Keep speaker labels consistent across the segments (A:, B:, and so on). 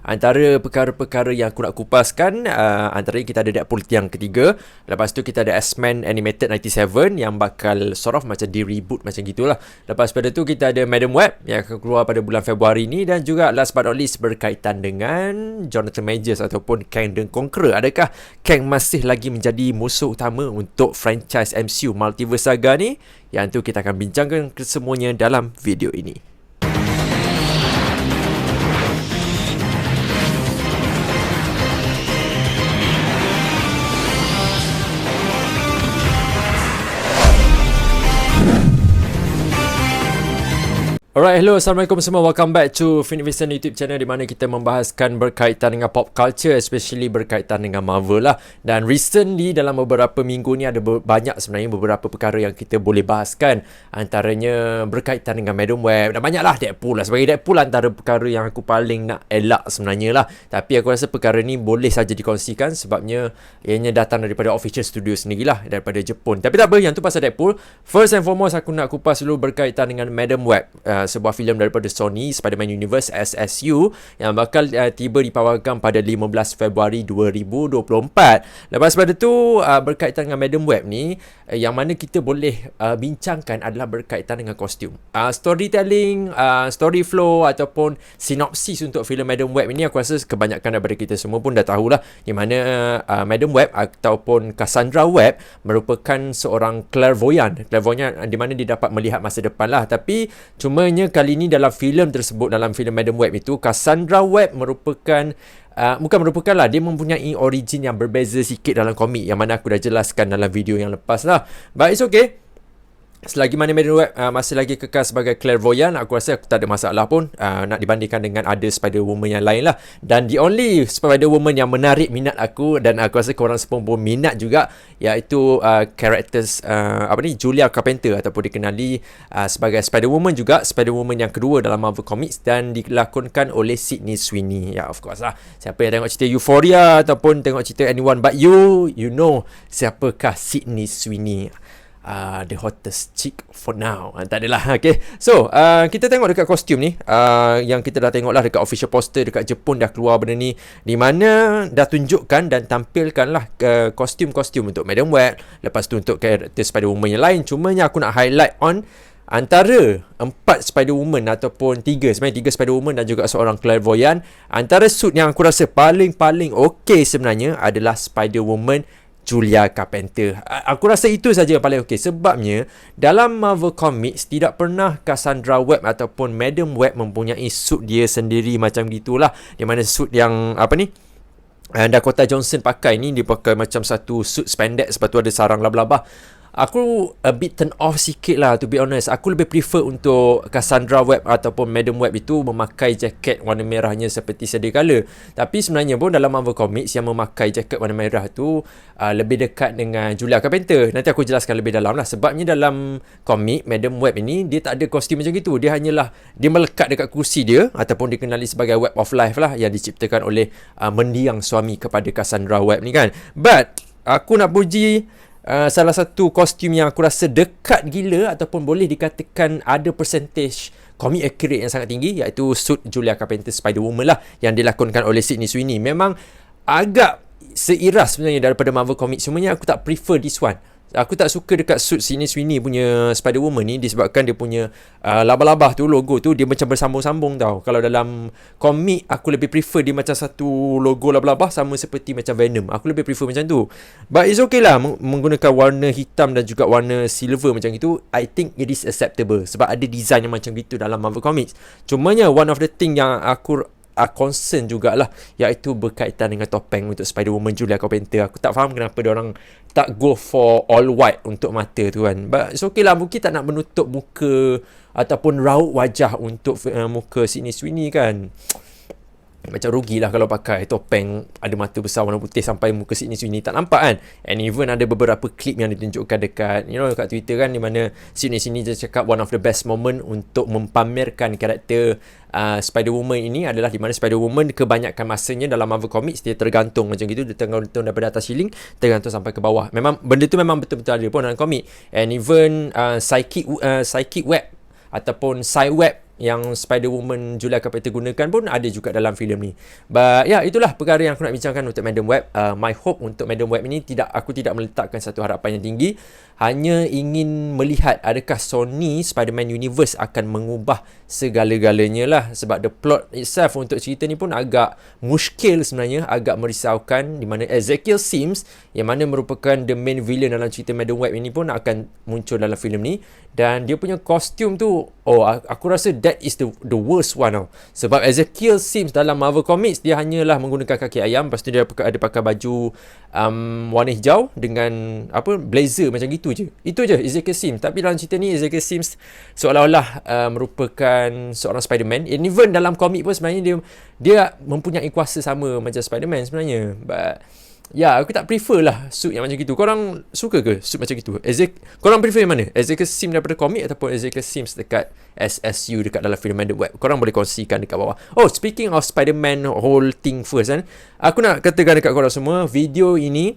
A: Antara perkara-perkara yang aku nak kupaskan, antaranya kita ada Deadpool yang ketiga. Lepas tu kita ada X-Men Animated 97 yang bakal sort of macam di-reboot macam gitulah. Lepas pada tu kita ada Madam Web yang akan keluar pada bulan Februari ni. Dan juga last but not least berkaitan dengan Jonathan Majors ataupun Kang the Conqueror. Adakah Kang masih lagi menjadi musuh utama untuk franchise MCU Multiverse Saga ni? Yang tu kita akan bincangkan kesemuanya dalam video ini. Alright, hello, Assalamualaikum semua. Welcome back to Phoenix Vincent YouTube channel di mana kita membahaskan berkaitan dengan pop culture, especially berkaitan dengan Marvel lah. Dan recently dalam beberapa minggu ni ada banyak sebenarnya beberapa perkara yang kita boleh bahaskan. Antaranya berkaitan dengan Madam Web dan banyaklah Deadpool lah. Sebagai Deadpool antara perkara yang aku paling nak elak sebenarnya lah. Tapi aku rasa perkara ni boleh saja dikongsikan sebabnya ianya datang daripada official studio sendirilah, daripada Jepun. Tapi tak apa, yang tu pasal Deadpool. First and foremost aku nak kupas dulu berkaitan dengan Madam Web. Sebuah filem daripada Sony, Spider-Man Universe SSU, yang bakal tiba di pawagam pada 15 Februari 2024. Lepas pada tu berkaitan dengan Madam Web ni, yang mana kita boleh bincangkan adalah berkaitan dengan kostum, storytelling, story flow ataupun sinopsis untuk filem Madam Web ini. Aku rasa kebanyakan daripada kita semua pun dah tahulah di mana Madam Web ataupun Cassandra Webb merupakan seorang clairvoyant di mana dia dapat melihat masa depan lah. Tapi cumanya kali ni dalam filem tersebut, dalam filem Madam Web itu, Cassandra Webb merupakan dia mempunyai origin yang berbeza sikit dalam komik, yang mana aku dah jelaskan dalam video yang lepas lah. But it's okay. Selagi mana Madam Web masih lagi kekal sebagai clairvoyant, aku rasa aku tak ada masalah pun nak dibandingkan dengan ada Spider-Woman yang lain lah. Dan the only Spider-Woman yang menarik minat aku, dan aku rasa korang semua pun minat juga, iaitu characters Julia Carpenter, ataupun dikenali sebagai Spider-Woman juga, Spider-Woman yang kedua dalam Marvel Comics, dan dilakonkan oleh Sydney Sweeney. Ya, of course lah. Siapa yang tengok cerita Euphoria ataupun tengok cerita Anyone But You know siapakah Sydney Sweeney. The hottest chick for now. Tak adalah. Okay. So kita tengok dekat kostum ni, yang kita dah tengok lah dekat official poster dekat Jepun dah keluar benda ni, di mana dah tunjukkan dan tampilkan lah kostum-kostum untuk Madam Web. Lepas tu untuk karakter Spider-Woman yang lain. Cumanya aku nak highlight on antara 4 Spider-Woman ataupun 3 Spider-Woman dan juga seorang clairvoyant. Antara suit yang aku rasa paling okey sebenarnya adalah Spider-Woman Julia Carpenter. Aku rasa itu saja yang paling okey. Sebabnya dalam Marvel Comics tidak pernah Cassandra Webb ataupun Madam Web mempunyai suit dia sendiri macam gitulah. Di mana suit yang Dakota Johnson pakai ni, dia pakai macam satu suit spandex, lepas tu ada sarang laba-laba. Aku a bit turn off sikit lah, to be honest. Aku lebih prefer untuk Cassandra Webb ataupun Madam Web itu memakai jaket warna merahnya seperti sedia kala. Tapi sebenarnya pun dalam Marvel Comics yang memakai jaket warna merah tu lebih dekat dengan Julia Carpenter. Nanti aku jelaskan lebih dalam lah. Sebabnya dalam komik Madam Web ini, dia tak ada kostum macam itu. Dia hanyalah, dia melekat dekat kursi dia, ataupun dikenali sebagai Web of Life lah, yang diciptakan oleh mendiang suami kepada Cassandra Webb ni kan. But aku nak puji salah satu kostum yang aku rasa dekat gila ataupun boleh dikatakan ada percentage comic accurate yang sangat tinggi, iaitu suit Julia Carpenter Spider-Woman lah, yang dilakonkan oleh Sydney Sweeney. Memang agak seiras sebenarnya daripada Marvel Comics, semuanya aku tak prefer this one. Aku tak suka dekat suit Sydney Sweeney punya Spider-Woman ni, disebabkan dia punya laba-laba tu, logo tu dia macam bersambung-sambung tau. Kalau dalam komik aku lebih prefer dia macam satu logo laba-laba, sama seperti macam Venom. Aku lebih prefer macam tu. But it's okay lah menggunakan warna hitam dan juga warna silver macam itu. I think it is acceptable sebab ada design yang macam gitu dalam Marvel Comics. Cumanya one of the thing yang aku concern jugalah, iaitu berkaitan dengan topeng untuk Spider-Woman Julia Carpenter. Aku tak faham kenapa diorang tak go for all white untuk mata tu kan. But it's okay lah, mungkin tak nak menutup muka ataupun raut wajah untuk muka Sydney Sweeney kan. Macam rugilah kalau pakai topeng ada mata besar warna putih sampai muka Sydney Sweeney tak nampak kan. And even ada beberapa klip yang ditunjukkan dekat dekat Twitter kan, di mana Sydney Sweeney dia cakap one of the best moment untuk mempamerkan karakter Spider-Woman ini adalah di mana Spider-Woman kebanyakan masanya dalam Marvel Comics dia tergantung macam gitu, dia tergantung daripada atas ceiling tergantung sampai ke bawah. Memang benda tu memang betul-betul ada pun dalam komik. And even psychic web ataupun Psy Web yang Spider-Woman Julia Carpenter gunakan pun ada juga dalam filem ni. But ya, itulah perkara yang aku nak bincangkan untuk Madam Web. My hope untuk Madam Web ini, aku tidak meletakkan satu harapan yang tinggi, hanya ingin melihat adakah Sony Spider-Man Universe akan mengubah segala-galanya lah. Sebab the plot itself untuk cerita ni pun agak muskil sebenarnya, agak merisaukan, di mana Ezekiel Sims yang mana merupakan the main villain dalam cerita Madam Web ini pun akan muncul dalam filem ni. Dan dia punya kostum tu, aku rasa that is the worst one tau. Sebab Ezekiel Sims dalam Marvel Comics, dia hanyalah menggunakan kaki ayam, lepas tu dia ada pakai baju warna hijau dengan blazer macam gitu je. Itu je Ezekiel Sims. Tapi dalam cerita ni Ezekiel Sims seolah-olah merupakan seorang Spider-Man. And even dalam komik pun sebenarnya dia mempunyai kuasa sama macam Spider-Man sebenarnya. But ya, aku tak prefer lah suit yang macam gitu. Korang suka ke suit macam gitu? Korang prefer yang mana? Ezekiel Sims daripada komik ataupun Ezekiel Sims dekat SSU, dekat dalam filem Madam Web? Korang boleh kongsikan dekat bawah. Speaking of Spider-Man whole thing first kan, aku nak katakan dekat korang semua, video ini,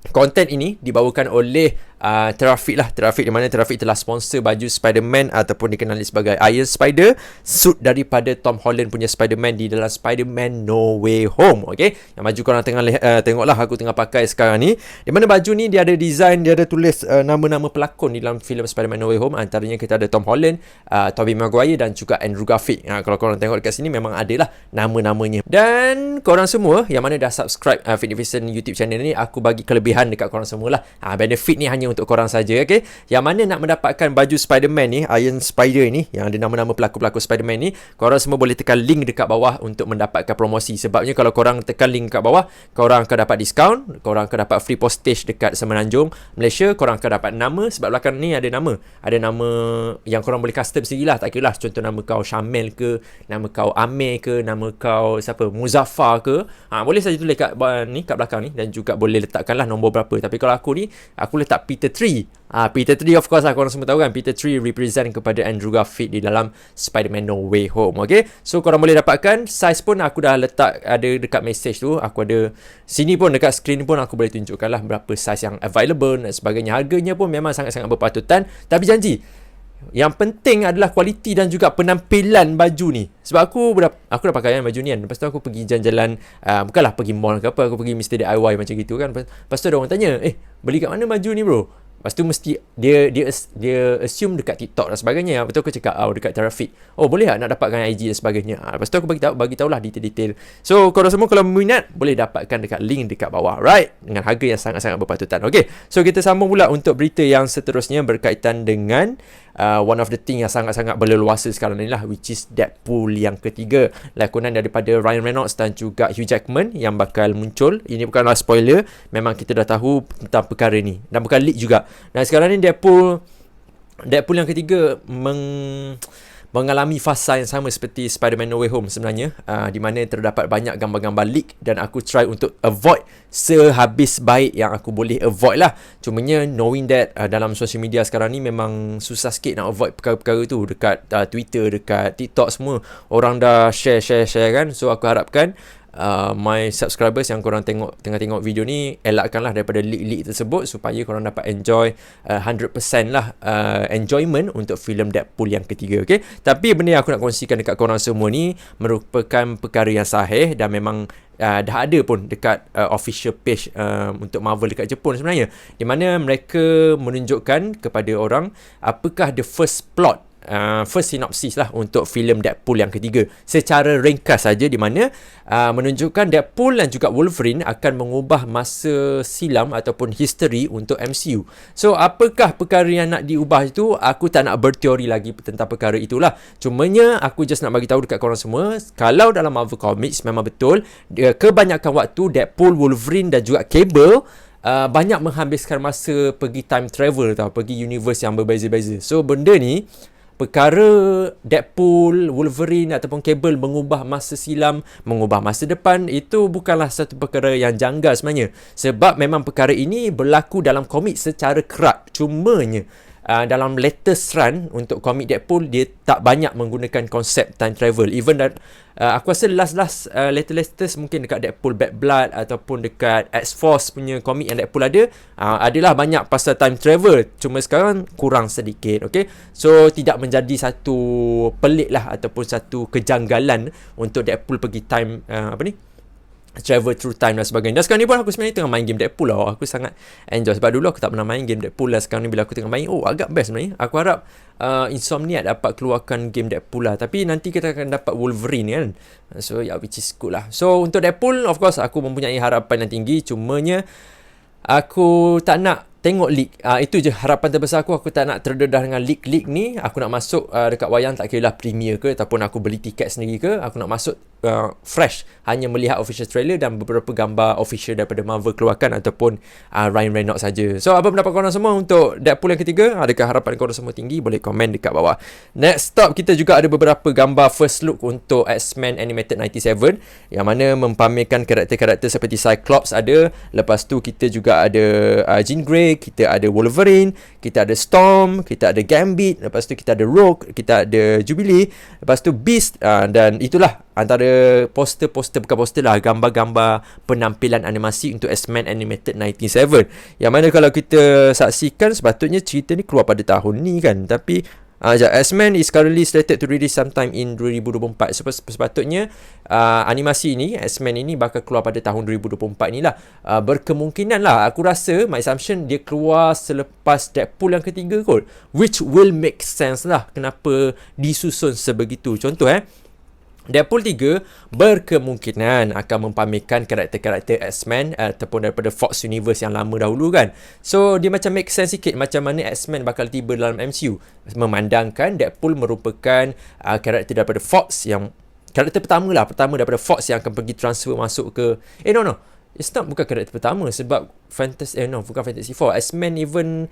A: konten ini dibawakan oleh Traffic lah. Traffic, di mana Traffic telah sponsor baju Spider-Man ataupun dikenali sebagai Iron Spider, suit daripada Tom Holland punya Spider-Man di dalam Spider-Man No Way Home. Okay, yang baju korang tengoklah aku tengah pakai sekarang ni, di mana baju ni dia ada design, dia ada tulis nama-nama pelakon di dalam filem Spider-Man No Way Home. Antaranya kita ada Tom Holland, Tobey Maguire dan juga Andrew Garfield. Kalau korang tengok dekat sini memang ada lah nama-namanya. Dan korang semua yang mana dah subscribe Fitnivision YouTube channel ni, aku bagi kelebihan dekat korang semua lah. Benefit ni hanya untuk korang saja, okay? Yang mana nak mendapatkan baju Spider-Man ni, Iron Spider ni, yang ada nama-nama pelakon-pelakon Spider-Man ni, korang semua boleh tekan link dekat bawah untuk mendapatkan promosi. Sebabnya kalau korang tekan link dekat bawah, korang akan dapat diskaun, korang akan dapat free postage dekat Semenanjung, Malaysia. Korang akan dapat nama, sebab belakang ni ada nama yang korang boleh custom sendiri lah. Tak kira lah, contoh nama kau Syamel ke, nama kau Amir ke, nama kau siapa, Muzaffar ke, boleh saja tulis kat belakang ni, dan juga boleh letakkanlah nombor berapa. Tapi kalau aku ni, aku letak Peter 3. Peter 3 of course lah, korang semua tahu kan, Peter 3 represent kepada Andrew Garfield di dalam Spider-Man No Way Home. Okay, so korang boleh dapatkan. Size pun aku dah letak ada dekat message tu. Aku ada sini pun, dekat screen pun aku boleh tunjukkan lah berapa size yang available dan sebagainya. Harganya pun memang sangat-sangat berpatutan. Tapi janji, yang penting adalah kualiti dan juga penampilan baju ni. Sebab aku dah pakai baju ni kan. Lepas tu aku pergi jalan-jalan, bukanlah pergi mall ke apa, aku pergi Mr. DIY macam gitu kan. Lepas tu ada orang tanya, beli kat mana baju ni bro? Lepas tu mesti dia assume dekat TikTok dan sebagainya. Betul aku cakap dekat Traffic. Boleh tak nak dapatkan IG dan sebagainya. Lepas tu aku bagi tahulah detail-detail. So korang semua kalau minat boleh dapatkan dekat link dekat bawah, right? Dengan harga yang sangat-sangat berpatutan. Okay, so kita sambung pula untuk berita yang seterusnya berkaitan dengan one of the thing yang sangat-sangat berleluasa sekarang ni lah, which is Deadpool yang ketiga, lakonan daripada Ryan Reynolds dan juga Hugh Jackman yang bakal muncul. Ini bukanlah spoiler, memang kita dah tahu tentang perkara ni dan bukan leak juga. Dan sekarang ni Deadpool yang ketiga mengalami fasa yang sama seperti Spider-Man No Way Home sebenarnya, di mana terdapat banyak gambar-gambar leak dan aku try untuk avoid sehabis baik yang aku boleh avoid lah. Cumanya knowing that dalam social media sekarang ni memang susah sikit nak avoid perkara-perkara tu. Dekat Twitter, dekat TikTok, semua orang dah share kan. So aku harapkan my subscribers yang korang tengah tengok video ni, elakkanlah daripada leak-leak tersebut supaya korang dapat enjoy 100% lah enjoyment untuk filem Deadpool yang ketiga. Okay? Tapi benda yang aku nak kongsikan dekat korang semua ni merupakan perkara yang sahih dan memang dah ada pun dekat official page untuk Marvel dekat Jepun sebenarnya, di mana mereka menunjukkan kepada orang apakah the first plot, first synopsis lah untuk filem Deadpool yang ketiga secara ringkas saja, di mana menunjukkan Deadpool dan juga Wolverine akan mengubah masa silam ataupun history untuk MCU. So apakah perkara yang nak diubah itu, aku tak nak berteori lagi tentang perkara itulah. Cumanya aku just nak bagi tahu dekat korang semua, kalau dalam Marvel Comics memang betul kebanyakan waktu Deadpool, Wolverine dan juga Cable banyak menghabiskan masa pergi time travel tau, pergi universe yang berbeza-beza. So benda ni, perkara Deadpool, Wolverine ataupun Cable mengubah masa silam, mengubah masa depan, itu bukanlah satu perkara yang janggal sebenarnya. Sebab memang perkara ini berlaku dalam komik secara kerap. Cumanya dalam latest run untuk komik Deadpool, dia tak banyak menggunakan konsep time travel. Even aku rasa latest mungkin dekat Deadpool Bad Blood ataupun dekat X-Force punya komik yang Deadpool adalah banyak pasal time travel. Cuma sekarang kurang sedikit, okay? So tidak menjadi satu pelik lah ataupun satu kejanggalan untuk Deadpool pergi time travel through time dan sebagainya. Dan sekarang ni pun aku sebenarnya tengah main game Deadpool lah. Aku sangat enjoy sebab dulu aku tak pernah main game Deadpool lah. Sekarang ni bila aku tengah main, agak best sebenarnya. Aku harap Insomniac dapat keluarkan game Deadpool lah. Tapi nanti kita akan dapat Wolverine kan. So which is good lah. So untuk Deadpool, of course aku mempunyai harapan yang tinggi. Cumanya aku tak nak tengok leak. Itu je harapan terbesar aku. Aku tak nak terdedah dengan leak ni. Aku nak masuk dekat wayang, tak kira lah premier ke ataupun aku beli tiket sendiri ke. Aku nak masuk fresh, hanya melihat official trailer dan beberapa gambar official daripada Marvel keluarkan ataupun Ryan Reynolds saja. So apa pendapat korang semua untuk Deadpool yang ketiga? Adakah harapan korang semua tinggi? Boleh komen dekat bawah. Next stop, kita juga ada beberapa gambar first look untuk X-Men Animated 97 yang mana mempamerkan karakter-karakter seperti Cyclops ada. Lepas tu kita juga ada Jean Grey, kita ada Wolverine, kita ada Storm, kita ada Gambit, lepas tu kita ada Rogue, kita ada Jubilee, lepas tu Beast, dan itulah antara poster-poster, bukan poster lah, gambar-gambar penampilan animasi untuk X-Men Animated 97. Yang mana kalau kita saksikan, sepatutnya cerita ni keluar pada tahun ni kan. Tapi X-Men is currently slated to release sometime in 2024. Sepatutnya animasi ni, X-Men ini bakal keluar pada tahun 2024 ni lah. Berkemungkinan lah, aku rasa my assumption dia keluar selepas Deadpool yang ketiga kot, which will make sense lah kenapa disusun sebegitu. Contoh Deadpool 3 berkemungkinan akan mempamerkan karakter-karakter X-Men ataupun daripada Fox Universe yang lama dahulu kan. So dia macam make sense sikit macam mana X-Men bakal tiba dalam MCU, memandangkan Deadpool merupakan karakter daripada Fox, yang karakter pertama daripada Fox yang akan pergi transfer masuk ke it's not, bukan karakter pertama sebab bukan Fantasy Four. X-Men even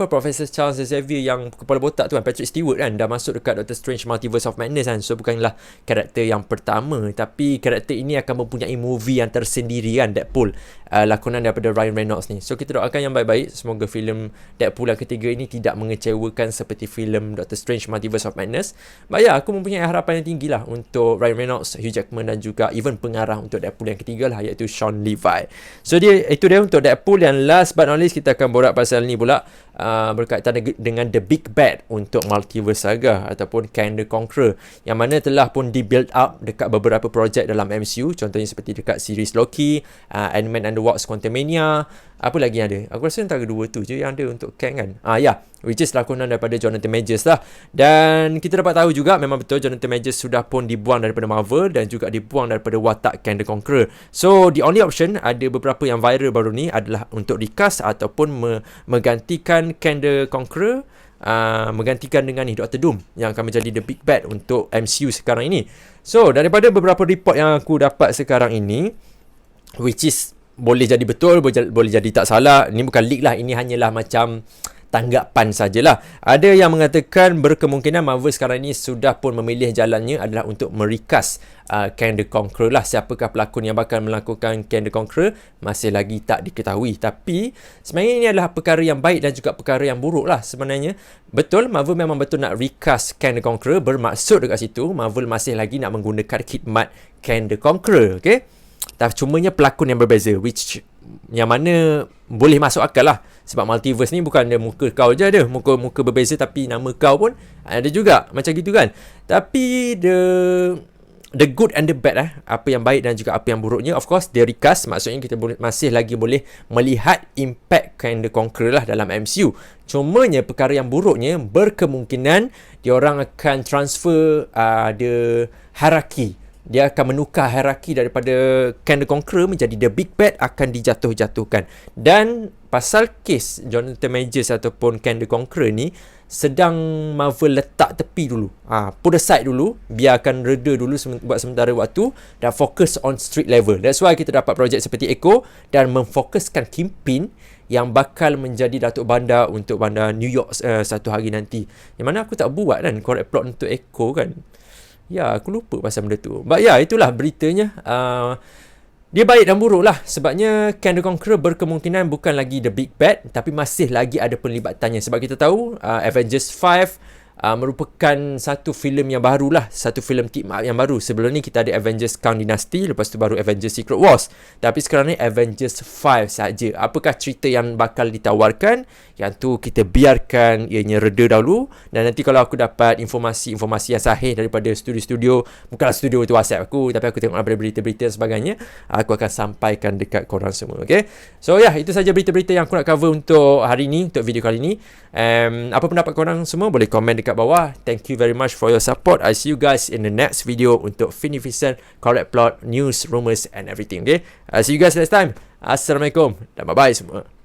A: Professor Charles Xavier yang kepala botak tu kan, Patrick Stewart kan, dah masuk dekat Doctor Strange Multiverse of Madness kan. So bukanlah karakter yang pertama, tapi karakter ini akan mempunyai movie yang tersendiri kan, Deadpool, lakonan daripada Ryan Reynolds ni. So kita doakan yang baik-baik, semoga filem Deadpool yang ketiga ini tidak mengecewakan seperti filem Doctor Strange Multiverse of Madness. But aku mempunyai harapan yang tinggi lah untuk Ryan Reynolds, Hugh Jackman dan juga even pengarah untuk Deadpool yang ketiga lah, iaitu Sean Levi. So itu dia untuk Deadpool. Dan last but not least, kita akan borak pasal ni pula, berkaitan dengan The Big Bad untuk Multiverse Saga ataupun Kang the Conqueror, yang mana telah pun di-build up dekat beberapa projek dalam MCU. Contohnya seperti dekat series Loki, Ant-Man and the Wasp Quantumania. Apa lagi yang ada? Aku rasa antara dua tu je yang ada untuk Kang kan. Which is lakonan daripada Jonathan Majors lah. Dan kita dapat tahu juga memang betul Jonathan Majors sudah pun dibuang daripada Marvel dan juga dibuang daripada watak Kang the Conqueror. So the only option, ada beberapa yang viral baru ni, adalah untuk recast ataupun menggantikan Kang the Conqueror, menggantikan dengan Dr. Doom yang akan menjadi The Big Bad untuk MCU sekarang ini. So daripada beberapa report yang aku dapat sekarang ini, which is boleh jadi betul, boleh jadi tak salah. Ini bukan leak lah, ini hanyalah macam tanggapan sajalah. Ada yang mengatakan berkemungkinan Marvel sekarang ini sudah pun memilih jalannya adalah untuk merecast Kang the Conqueror lah. Siapakah pelakon yang bakal melakukan Kang the Conqueror masih lagi tak diketahui. Tapi sebenarnya ini adalah perkara yang baik dan juga perkara yang buruk lah sebenarnya. Betul, Marvel memang betul nak recast Kang the Conqueror. Bermaksud dekat situ Marvel masih lagi nak menggunakan khidmat Kang the Conqueror, okay? Tapi cumanya pelakon yang berbeza, which yang mana boleh masuk akal lah. Sebab multiverse ni bukan ada muka kau je ada, muka berbeza tapi nama kau pun ada juga, macam gitu kan. Tapi the good and the bad apa yang baik dan juga apa yang buruknya, of course dia recast, maksudnya kita masih lagi boleh melihat impact Kang the Conqueror lah dalam MCU. Cumanya perkara yang buruknya, berkemungkinan diorang akan transfer the hierarchy. Dia akan menukar hierarki daripada Kang the Conqueror menjadi The Big Bad, akan dijatuh-jatuhkan. Dan pasal kes Jonathan Majors ataupun Kang the Conqueror ni sedang Marvel letak tepi dulu, put aside dulu, biarkan reda dulu buat sementara waktu dan fokus on street level. That's why kita dapat projek seperti Echo dan memfokuskan Kingpin yang bakal menjadi Datuk Bandar untuk bandar New York satu hari nanti. Yang mana aku tak buat kan correct plot untuk Echo kan. Ya, aku lupa pasal benda tu. But itulah beritanya. Dia baik dan buruk lah. Sebabnya Kang the Conqueror berkemungkinan bukan lagi the big bad, tapi masih lagi ada penlibatannya. Sebab kita tahu Avengers 5 merupakan satu filem yang baru lah, satu filem team up yang baru. Sebelum ni kita ada Avengers Kang Dynasty, lepas tu baru Avengers Secret Wars. Tapi sekarang ni Avengers 5 saja. Apakah cerita yang bakal ditawarkan? Yang tu kita biarkan ianya reda dahulu. Dan nanti kalau aku dapat informasi-informasi yang sahih daripada studio-studio, bukanlah studio tu WhatsApp aku, tapi aku tengok daripada berita-berita dan sebagainya, aku akan sampaikan dekat korang semua. Okay? So itu saja berita-berita yang aku nak cover untuk hari ni, untuk video kali ni. Apa pendapat korang semua? Boleh komen dekat bawah. Thank you very much for your support. I see you guys in the next video untuk Finificent, Correct Plot, News, Rumors and everything. Okay? I see you guys next time. Assalamualaikum dan bye-bye semua.